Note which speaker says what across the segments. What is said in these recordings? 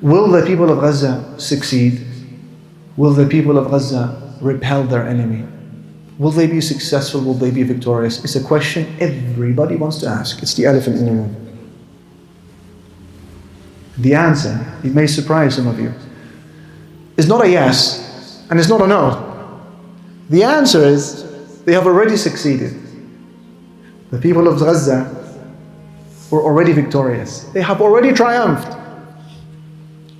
Speaker 1: Will the people of Gaza succeed? Will the people of Gaza repel their enemy? Will they be successful? Will they be victorious? It's a question everybody wants to ask. It's the elephant in the room. The answer, it may surprise some of you, is not a yes and it's not a no. The answer is they have already succeeded. The people of Gaza were already victorious. They have already triumphed.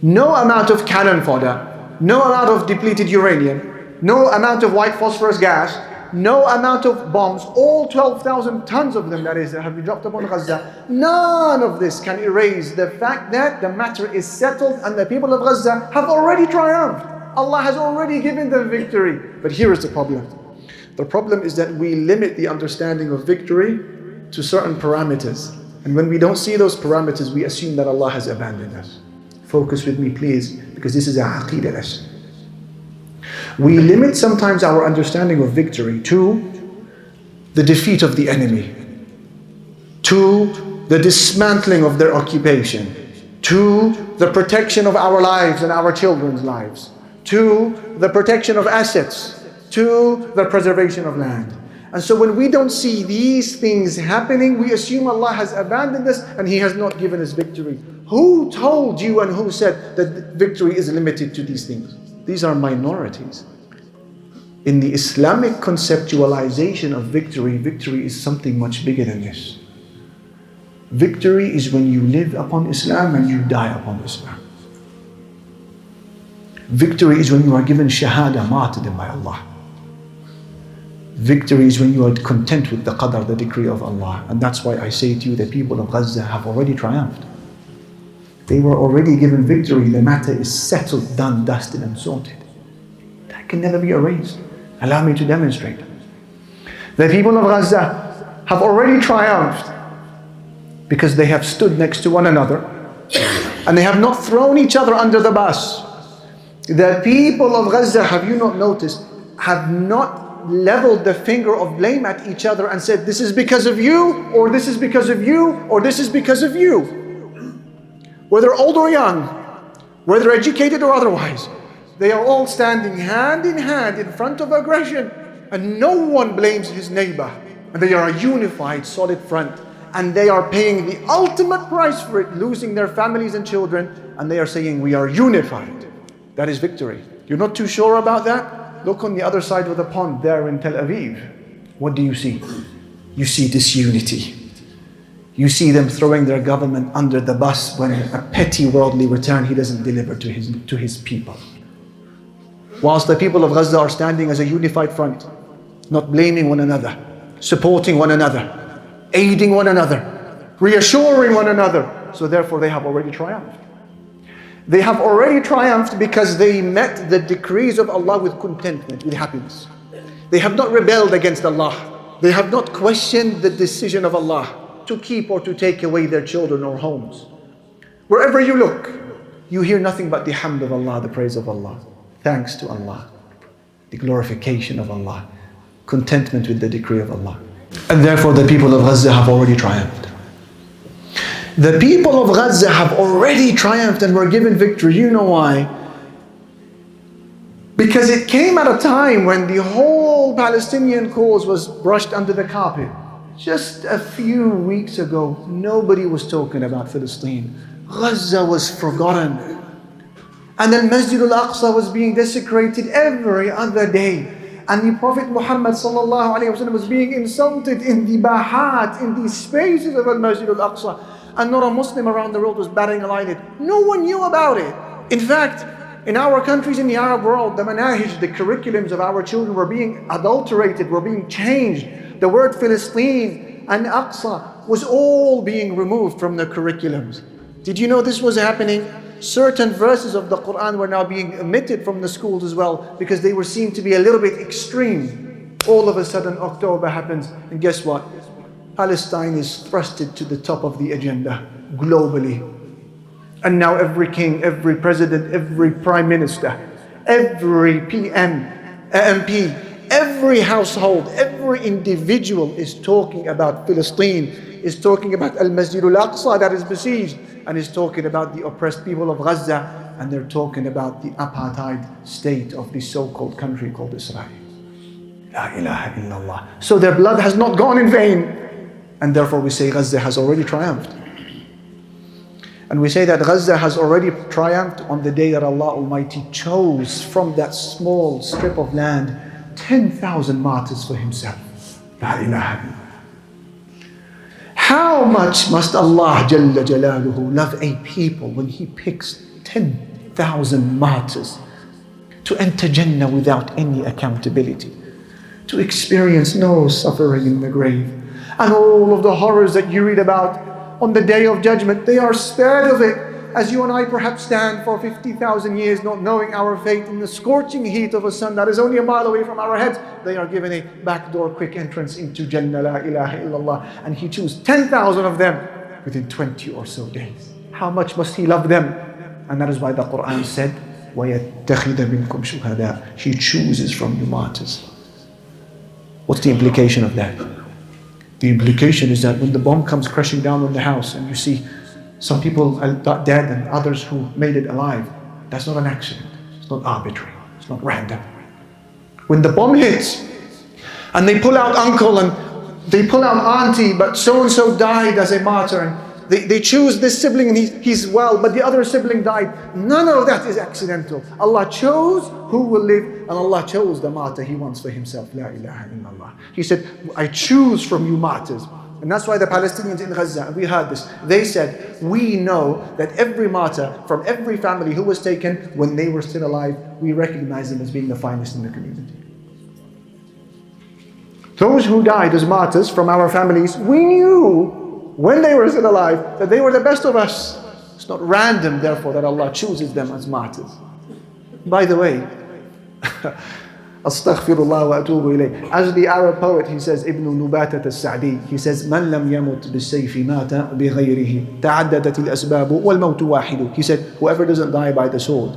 Speaker 1: No amount of cannon fodder, no amount of depleted uranium, no amount of white phosphorus gas, no amount of bombs, all 12,000 tons of them that have been dropped upon Gaza, none of this can erase the fact that the matter is settled and the people of Gaza have already triumphed. Allah has already given them victory. But here is the problem. The problem is that we limit the understanding of victory to certain parameters. And when we don't see those parameters, we assume that Allah has abandoned us. Focus with me, please, because this is a aqeedah lesson. We limit sometimes our understanding of victory to the defeat of the enemy, to the dismantling of their occupation, to the protection of our lives and our children's lives, to the protection of assets, to the preservation of land. And so when we don't see these things happening, we assume Allah has abandoned us and He has not given us victory. Who told you and who said that victory is limited to these things? These are minorities. In the Islamic conceptualization of victory, victory is something much bigger than this. Victory is when you live upon Islam and you die upon Islam. Victory is when you are given shahada, martyrdom by Allah. Victory is when you are content with the qadr, the decree of Allah. And that's why I say to you, the people of Gaza have already triumphed. They were already given victory. The matter is settled, done, dusted and sorted. That can never be erased. Allow me to demonstrate. The people of Gaza have already triumphed because they have stood next to one another and they have not thrown each other under the bus. The people of Gaza, have you not noticed, have not leveled the finger of blame at each other and said, this is because of you, or this is because of you, or this is because of you. Whether old or young, whether educated or otherwise, they are all standing hand in hand in front of aggression, and no one blames his neighbor. And they are a unified, solid front, and they are paying the ultimate price for it, losing their families and children, and they are saying, we are unified. That is victory. You're not too sure about that? Look on the other side of the pond there in Tel Aviv. What do you see? You see disunity. You see them throwing their government under the bus when a petty worldly return he doesn't deliver to his people. Whilst the people of Gaza are standing as a unified front, not blaming one another, supporting one another, aiding one another, reassuring one another. So therefore they have already triumphed. They have already triumphed because they met the decrees of Allah with contentment, with happiness. They have not rebelled against Allah. They have not questioned the decision of Allah to keep or to take away their children or homes. Wherever you look, you hear nothing but the hamd of Allah, the praise of Allah, thanks to Allah, the glorification of Allah, contentment with the decree of Allah. And therefore the people of Gaza have already triumphed. The people of Gaza have already triumphed and were given victory. You know why? Because it came at a time when the whole Palestinian cause was brushed under the carpet. Just a few weeks ago, nobody was talking about Palestine. Gaza was forgotten. And then Masjid al-Aqsa was being desecrated every other day. And the Prophet Muhammad ﷺ was being insulted in the bahat, in the spaces of al-Masjid al-Aqsa. And not a Muslim around the world was batting an eyelid. No one knew about it. In fact, in our countries in the Arab world, the manahij, the curriculums of our children were being adulterated, were being changed. The word Philistine and Aqsa was all being removed from the curriculums. Did you know this was happening? Certain verses of the Quran were now being omitted from the schools as well because they were seen to be a little bit extreme. All of a sudden October happens and guess what? Palestine is thrusted to the top of the agenda globally. And now every king, every president, every prime minister, every PM, MP, every household, every individual is talking about Palestine is talking about Al-Masjid Al-Aqsa that is besieged, and is talking about the oppressed people of Gaza, and they're talking about the apartheid state of the so-called country called Israel. La ilaha illallah. So their blood has not gone in vain, and therefore we say Gaza has already triumphed. And we say that Gaza has already triumphed on the day that Allah Almighty chose from that small strip of land 10,000 martyrs for Himself. La ilaha illallah. How much must Allah Jalla Jalaluhu love a people when He picks 10,000 martyrs to enter Jannah without any accountability, to experience no suffering in the grave, and all of the horrors that you read about on the Day of Judgment, they are spared of it, as you and I perhaps stand for 50,000 years not knowing our fate in the scorching heat of a sun that is only a mile away from our heads. They are given a backdoor quick entrance into Jannah, la ilaha illallah, and He chose 10,000 of them within 20 or so days. How much must He love them? And that is why the Quran said, وَيَتَّخِذَ مِنْكُمْ شُهَدَاءَ. He chooses from you martyrs. What's the implication of that? The implication is that when the bomb comes crashing down on the house and you see some people dead and others who made it alive, that's not an accident. It's not arbitrary. It's not random. When the bomb hits and they pull out uncle and they pull out auntie, but so-and-so died as a martyr, and they choose this sibling and he's well, but the other sibling died. None of that is accidental. Allah chose who will live, and Allah chose the martyr He wants for Himself. La ilaha illallah. He said, I choose from you martyrs. And that's why the Palestinians in Gaza, we heard this, they said, we know that every martyr from every family who was taken when they were still alive, we recognize them as being the finest in the community. Those who died as martyrs from our families, we knew when they were still alive that they were the best of us. It's not random, therefore, that Allah chooses them as martyrs. By the way, Astaghfirullah wa atubu ilayh. As the Arab poet, he says, Ibn Nubatat al-Sa'di, he says, Man lam yamut bis-sayfi mata bi-ghayrihi ta'addadat al-asbabu wal-mawtu wahidu. He said, whoever doesn't die by the sword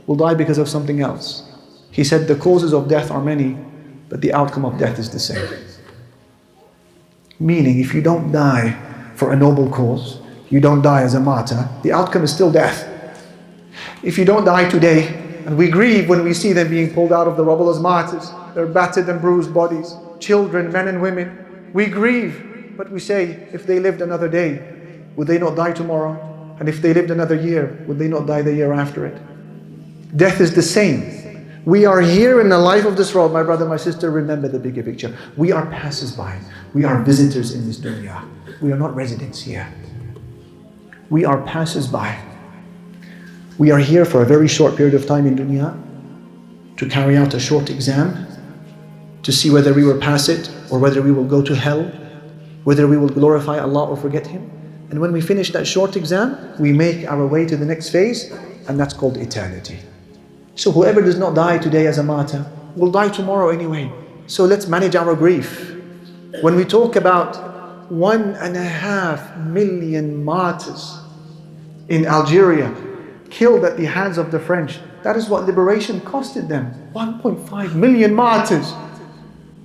Speaker 1: will die because of something else. He said, the causes of death are many, but the outcome of death is the same. Meaning, if you don't die for a noble cause, you don't die as a martyr, the outcome is still death. If you don't die today, and we grieve when we see them being pulled out of the rubble as martyrs, their battered and bruised bodies, children, men and women, we grieve, but we say, if they lived another day, would they not die tomorrow? And if they lived another year, would they not die the year after it? Death is the same. We are here in the life of this world, my brother, my sister, remember the bigger picture. We are passers-by. We are visitors in this dunya. We are not residents here. We are passers-by. We are here for a very short period of time in dunya to carry out a short exam, to see whether we will pass it or whether we will go to hell, whether we will glorify Allah or forget Him. And when we finish that short exam, we make our way to the next phase, and that's called eternity. So whoever does not die today as a martyr will die tomorrow anyway. So let's manage our grief. When we talk about 1.5 million martyrs in Algeria killed at the hands of the French, that is what liberation costed them. 1.5 million martyrs.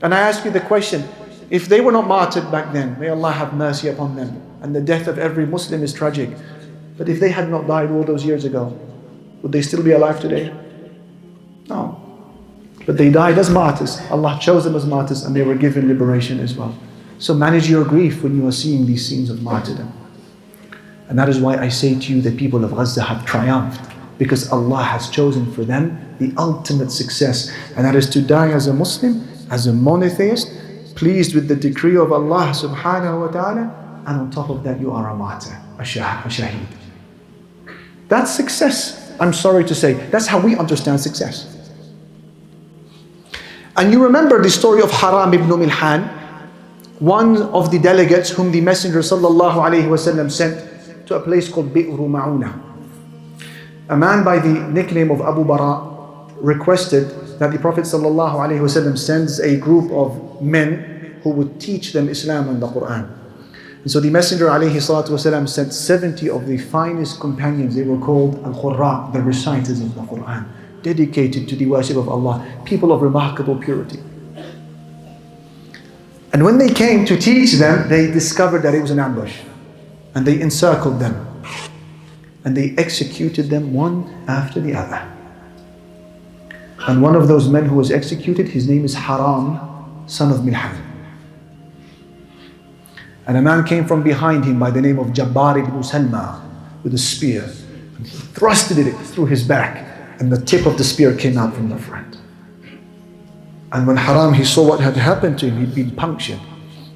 Speaker 1: And I ask you the question, if they were not martyred back then, may Allah have mercy upon them. And the death of every Muslim is tragic. But if they had not died all those years ago, would they still be alive today? No. But they died as martyrs. Allah chose them as martyrs, and they were given liberation as well. So manage your grief when you are seeing these scenes of martyrdom. And that is why I say to you, the people of Gaza have triumphed, because Allah has chosen for them the ultimate success, and that is to die as a Muslim, as a monotheist, pleased with the decree of Allah subhanahu wa ta'ala, and on top of that you are a martyr, a shaheed. That's success, I'm sorry to say. That's how we understand success. And you remember the story of Haram ibn Milhan, one of the delegates whom the Messenger sallallahu alayhi wasallam sent to a place called Bi'ru Ma'una. A man by the nickname of Abu Bara requested that the Prophet sallallahu alayhi wasallam sends a group of men who would teach them Islam and the Quran. And so the Messenger alayhi salatu wasallam sent 70 of the finest companions. They were called Al-Qurra, the reciters of the Quran, dedicated to the worship of Allah, people of remarkable purity. And when they came to teach them, they discovered that it was an ambush. And they encircled them. And they executed them one after the other. And one of those men who was executed, his name is Haram, son of Milhan. And a man came from behind him by the name of Jabbar ibn Salma with a spear. And he thrusted it through his back, and the tip of the spear came out from the front. And when Haram, he saw what had happened to him, he'd been punctured.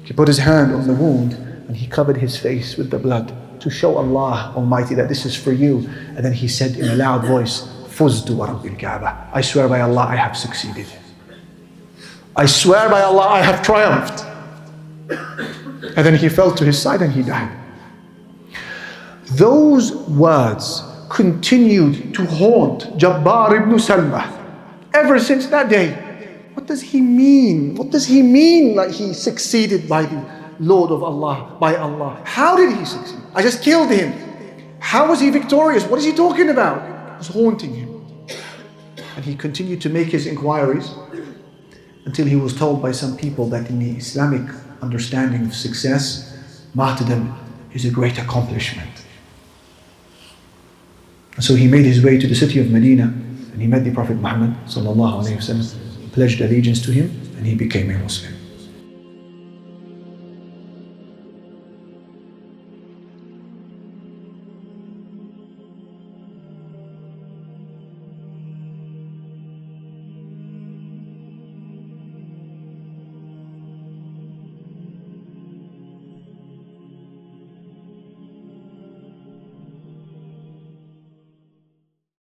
Speaker 1: He put his hand on the wound and he covered his face with the blood to show Allah Almighty that this is for you. And then he said in a loud voice, Fuztu wa Rabbil Kaaba. I swear by Allah, I have succeeded. I swear by Allah, I have triumphed. And then he fell to his side and he died. Those words continued to haunt Jabbar ibn Salma ever since that day. What does he mean? What does he mean like he succeeded by the Lord of Allah, by Allah? How did he succeed? I just killed him. How was he victorious? What is he talking about? It was haunting him. And he continued to make his inquiries until he was told by some people that in the Islamic understanding of success, martyrdom is a great accomplishment. And so he made his way to the city of Medina and he met the Prophet Muhammad sallallahu alaihi wasallam, pledged allegiance to him, and he became a Muslim.